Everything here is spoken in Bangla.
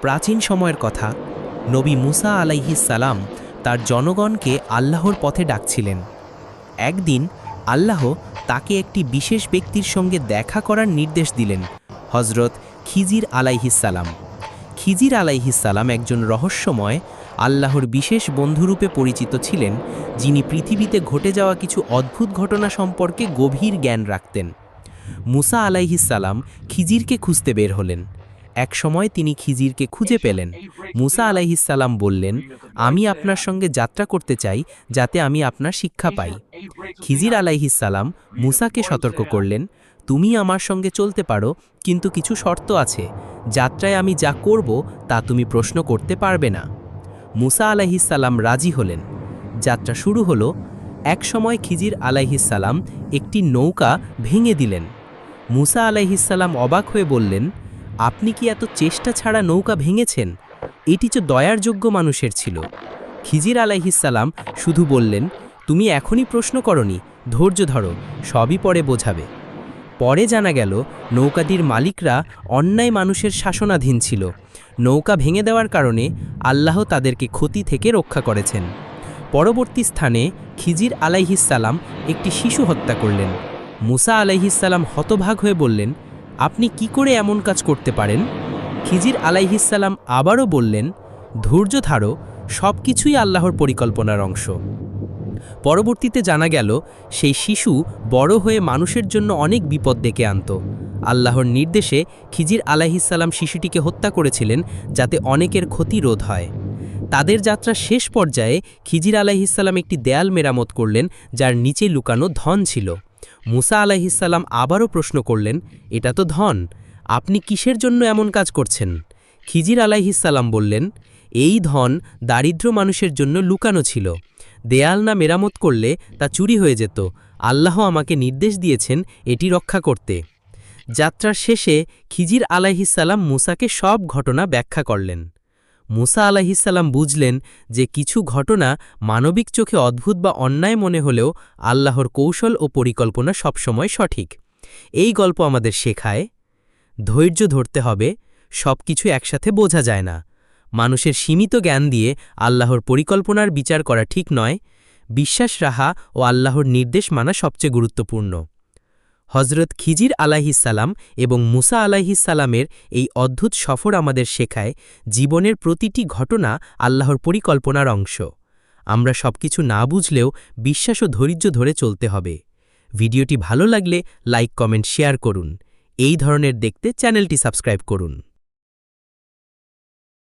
প্রাচীন সময়ের কথা। নবী মুসা আলাইহিস সালাম তার জনগণকে আল্লাহর পথে ডাকছিলেন। একদিন আল্লাহ তাকে একটি বিশেষ ব্যক্তির সঙ্গে দেখা করার নির্দেশ দিলেন, হজরত খিজির আলাইহিস সালাম। খিজির আলাইহিস সালাম একজন রহস্যময় আল্লাহর বিশেষ বন্ধুরূপে পরিচিত ছিলেন, যিনি পৃথিবীতে ঘটে যাওয়া কিছু অদ্ভুত ঘটনা সম্পর্কে গভীর জ্ঞান রাখতেন। মুসা আলাইহিস সালাম খিজিরকে খুঁজতে বের হলেন। এক সময় তিনি খিজিরকে খুঁজে পেলেন। মুসা আলাইহিস সালাম বললেন, আমি আপনার সঙ্গে যাত্রা করতে চাই, যাতে আমি আপনার শিক্ষা পাই। খিজির আলাইহিস সালাম মুসাকে সতর্ক করলেন, তুমি আমার সঙ্গে চলতে পারো, কিন্তু কিছু শর্ত আছে। যাত্রায় আমি যা করব তা তুমি প্রশ্ন করতে পারবে না। মুসা আলাইহিস সালাম রাজি হলেন। যাত্রা শুরু হলো। এক সময় খিজির আলাইহিস সালাম একটি নৌকা ভেঙে দিলেন। মুসা আলাইহিস সালাম অবাক হয়ে বললেন, আপনি কি এত চেষ্টা ছাড়া নৌকা ভেঙেছেন? এটি তো দয়ার যোগ্য মানুষের ছিল। খিজির আলাইহিস সালাম শুধু বললেন, তুমি এখনই প্রশ্ন করনি, ধৈর্য ধরো, সবই পরে বোঝাবে। পরে জানা গেল নৌকাটির মালিকরা অন্যায় মানুষের শাসনাধীন ছিল। নৌকা ভেঙে দেওয়ার কারণে আল্লাহ তাদেরকে ক্ষতি থেকে রক্ষা করেছেন। পরবর্তী স্থানে খিজির আলাইহিস সালাম একটি শিশু হত্যা করলেন। মুসা আলাইহিস সালাম হতভাগ হয়ে বললেন, আপনি কি করে এমন কাজ করতে পারেন? খিজির আলাইহিস সালাম আবারও বললেন, ধৈর্য ধারো, সব কিছুই আল্লাহর পরিকল্পনার অংশ। পরবর্তীতে জানা গেল সেই শিশু বড় হয়ে মানুষের জন্য অনেক বিপদ ডেকে আনত। আল্লাহর নির্দেশে খিজির আলাইহিস সালাম শিশুটিকে হত্যা করেছিলেন, যাতে অনেকের ক্ষতি রোধ হয়। তাদের যাত্রার শেষ পর্যায়ে খিজির আলাইহিস সালাম একটি দেয়াল মেরামত করলেন, যার নিচে লুকানো ধন ছিল। মুসা আলাইহিস সালাম আবারও প্রশ্ন করলেন, এটা তো ধন, আপনি কিসের জন্য এমন কাজ করছেন? খিজির আলাইহিস সালাম বললেন, এই ধন দারিদ্র মানুষের জন্য লুকানো ছিল। দেয়াল না মেরামত করলে তা চুরি হয়ে যেত। আল্লাহ আমাকে নির্দেশ দিয়েছেন এটি রক্ষা করতে। যাত্রার শেষে খিজির আলাইহিস সালাম মুসাকে সব ঘটনা ব্যাখ্যা করলেন। মুসা আলাইহিস সালাম বুঝলেন যে কিছু ঘটনা মানবিক চোখে অদ্ভুত বা অন্যায় মনে হলেও আল্লাহর কৌশল ও পরিকল্পনা সবসময় সঠিক। এই গল্প আমাদের শেখায়, ধৈর্য ধরতে হবে, সব কিছু একসাথে বোঝা যায় না। মানুষের সীমিত জ্ঞান দিয়ে আল্লাহর পরিকল্পনার বিচার করা ঠিক নয়। বিশ্বাস রাখা ও আল্লাহর নির্দেশ মানা সবচেয়ে গুরুত্বপূর্ণ। হজরত খিজির আলাইহিস সালাম এবং মুসা আলাইহিস সালামের এই অদ্ভুত সফর আমাদের শেখায়, জীবনের প্রতিটি ঘটনা আল্লাহর পরিকল্পনার অংশ। আমরা সবকিছু না বুঝলেও বিশ্বাস ও ধৈর্য ধরে চলতে হবে। ভিডিওটি ভালো লাগলে লাইক, কমেন্ট, শেয়ার করুন। এই ধরনের দেখতে চ্যানেলটি সাবস্ক্রাইব করুন।